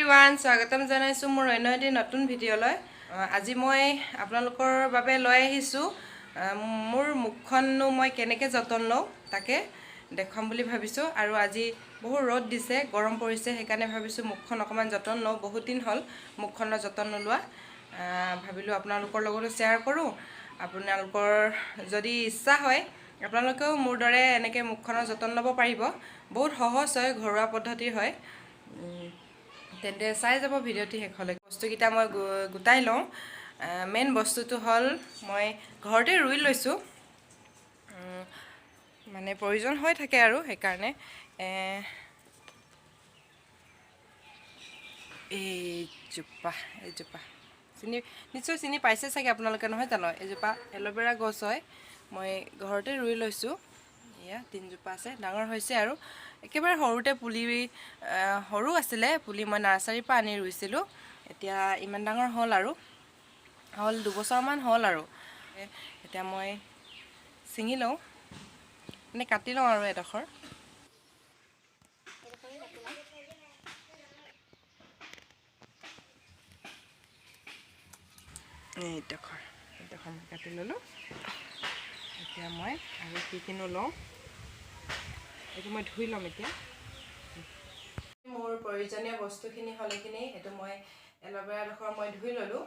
everyone স্বাগতম জনাইছো মোৰ অন্য এটি নতুন ভিডিঅ'লৈ আজি মই আপোনালোকৰ বাবে লৈ আহিছো মোৰ মুখখননো মই কেনেকৈ যতন লওঁ তাকে দেখাম বুলি ভাবিছো আৰু আজি বহু ৰ'দ দিছে গৰম পৰিছে সেইকাৰণে ভাবিছো মুখখন অকমান যতন লওঁ বহুত দিন হ'ল মুখখনৰ যতন লোৱা ভাবিলো আপোনালোকৰ লগতো শ্বেয়াৰ কৰোঁ আপোনালোকৰ যদি ইচ্ছা হয় আপোনালোকেও মোৰ দৰে এনেকৈ মুখখনৰ যতন ল'ব পাৰিব বহুত সহজ হয় ঘৰুৱা পদ্ধতি হয় তেন্তে চাই যাব ভিডিঅ'টি শেষলৈ বস্তুকেইটা মই গোটাই লওঁ মেইন বস্তুটো হ'ল মই ঘৰতে ৰুই লৈছোঁ মানে প্ৰয়োজন হৈ থাকে আৰু সেইকাৰণে এইজোপা নিশ্চয় চিনি পাইছে চাগে আপোনালোকে নহয় জানো এইজোপা এল'ভেৰা গছ হয় মই ঘৰতে ৰুই লৈছোঁ এয়া 3জোপা আছে ডাঙৰ হৈছে আৰু একেবাৰে সৰুতে পুলি সৰু আছিলে পুলি মই নাৰ্চাৰীৰ পৰা আনি ৰুইছিলোঁ এতিয়া ইমান ডাঙৰ হ'ল আৰু হ'ল 2 বছৰমান হ'ল আৰু এতিয়া মই ছিঙি লওঁ মানে কাটি লওঁ আৰু এডোখৰ এইডোখৰ মই কাটি ল'লোঁ এতিয়া মই আৰু কিনো লওঁ এইটো মই ধুই ল'ম এতিয়া মোৰ প্ৰয়োজনীয় বস্তুখিনি হ'ল এইখিনি এইটো মই এল'ভেৰাডোখৰ মই ধুই ল'লোঁ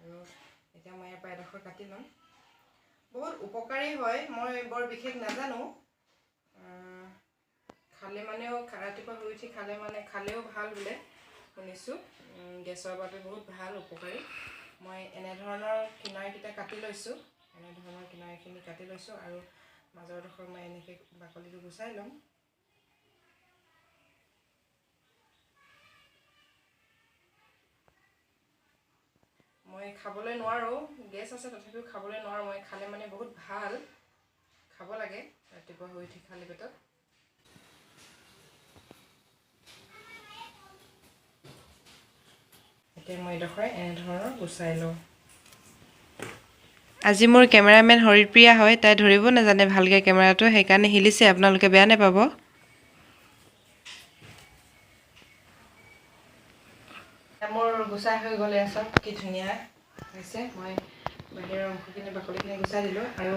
আৰু এতিয়া মই ইয়াৰ পৰা এডোখৰ কাটি ল'ম বহুত উপকাৰী হয় মই বৰ বিশেষ নাজানো খালে মানেও ৰাতিপুৱা শুই উঠি খালেও ভাল বোলে শুনিছোঁ গেছৰ বাবে বহুত ভাল উপকাৰী মই এনেধৰণৰ কিনাৰকেইটা কাটি লৈছোঁ এনেধৰণৰ কিনাৰখিনি কাটি লৈছোঁ আৰু মাজৰডোখৰ মই এনেকৈ বাকলিটো গুচাই ল'ম মই খাবলৈ নোৱাৰোঁ গেছ আছে তথাপিও খাবলৈ নোৱাৰোঁ মই খালে মানে বহুত ভাল খাব লাগে ৰাতিপুৱা শুই উঠি খালী পেটত এতিয়া মই এইডোখৰ এনেধৰণৰ গুচাই লওঁ আজি মোৰ কেমেৰামেন হৰিপ্ৰিয়া হয় তাই ধৰিব নাজানে ভালকৈ কেমেৰাটো সেইকাৰণে হিলিছে আপোনালোকে বেয়া নাপাব মোৰ গুচাই হৈ গ'লে চব কি ধুনীয়া হৈছে মই বাহিৰৰ অংশখিনি বাকলিখিনি গুচাই দিলোঁ আৰু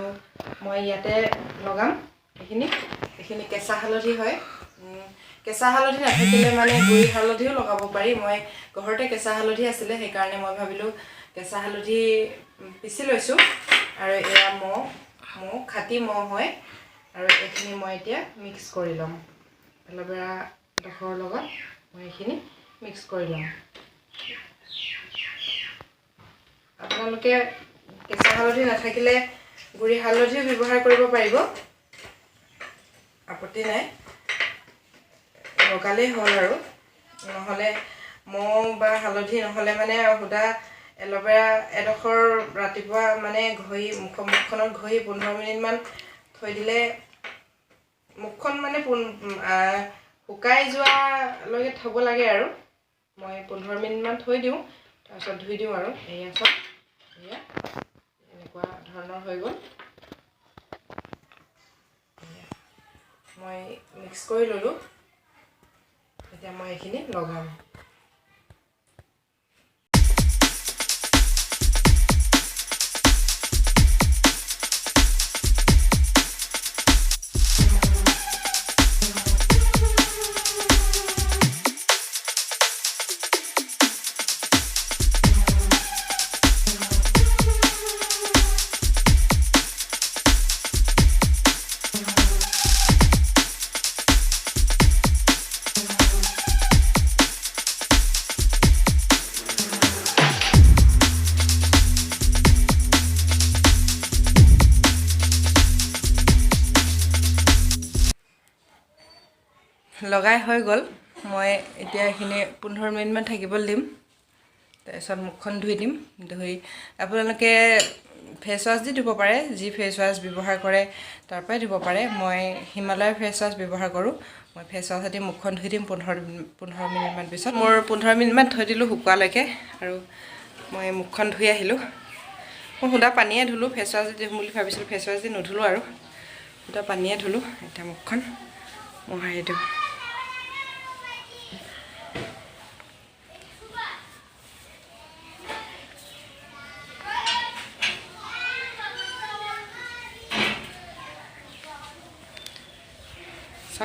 মই ইয়াতে লগাম এইখিনি কেঁচা হালধি হয় কেঁচা হালধি নাথাকিলে মানে গুড়ি হালধিও লগাব পাৰি মই ঘৰতে কেঁচা হালধি আছিলে সেইকাৰণে মই ভাবিলোঁ কেঁচা হালধি পিচি লৈছোঁ আৰু এয়া মৌ খাটি মৌ হয় আৰু এইখিনি মই এতিয়া মিক্স কৰি ল'ম এল'ভেৰা ডোখৰ লগত মই এইখিনি মিক্স কৰি ল'ম আপোনালোকে কেঁচা হালধি নাথাকিলে গুড়ি হালধিও ব্যৱহাৰ কৰিব পাৰিব আপত্তি নাই লগালেই হ'ল আৰু নহ'লে মৌ বা হালধি নহ'লে মানে সুদা এল'ভেৰা এডোখৰ ৰাতিপুৱা মানে মুখখনত ঘঁহি 15 মিনিটমান থৈ দিলে মুখখন মানে শুকাই যোৱালৈকে থ'ব লাগে আৰু মই 15 মিনিটমান থৈ দিওঁ তাৰপিছত ধুই দিওঁ আৰু এয়া চব এয়া এনেকুৱা ধৰণৰ হৈ গ'ল মই মিক্স কৰি ল'লোঁ এতিয়া মই এইখিনি লগাম লগাই হৈ গ'ল মই এতিয়া এইখিনি 15 মিনিটমান থাকিবলৈ দিম তাৰপিছত মুখখন ধুই দিম ধুই আপোনালোকে ফেচ ৱাছ দি ধুব পাৰে যি ফেচ ৱাছ ব্যৱহাৰ কৰে তাৰ পৰাই ধুব পাৰে মই হিমালয়ৰ ফেচ ৱাছ ব্যৱহাৰ কৰোঁ মই ফেচ ৱাছেদি মুখখন ধুই দিম 15 মিনিটমান পিছত মোৰ 15 মিনিটমান থৈ দিলোঁ শুকোৱালৈকে আৰু মই মুখখন ধুই আহিলোঁ মই সুদা পানীয়ে ধুলোঁ ফেচ ৱাছ দি ধুম বুলি ভাবিছিলোঁ ফেচ ৱাছ দি নুধুলোঁ আৰু সুদা পানীয়ে ধুলোঁ এতিয়া মুখখন মোহাৰি দিওঁ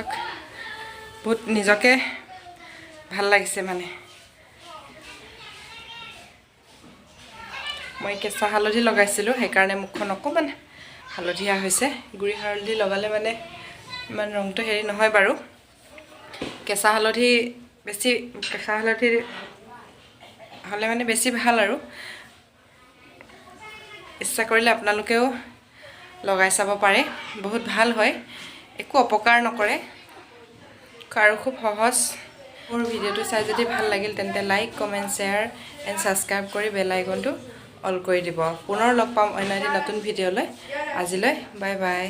চাওক বহুত নিজকে ভাল লাগিছে মানে মই কেঁচা হালধি লগাইছিলোঁ সেইকাৰণে মুখখন অকণমান হালধীয়া হৈছে গুড়ি হালধি লগালে মানে ইমান ৰংটো হেৰি নহয় বাৰু কেঁচা হালধি হ'লে মানে বেছি ভাল আৰু ইচ্ছা কৰিলে আপোনালোকেও লগাই চাব পাৰে বহুত ভাল হয় একো অপকাৰ নকৰে আৰু খুব সহজ মোৰ ভিডিঅ'টো চাই যদি ভাল লাগিল তেন্তে like comment share and subscribe কৰি বেল আইকনটো অল কৰি দিব পুনৰ লগ পাম অন্য এটি নতুন ভিডিঅ'লৈ আজিলৈ বাই বাই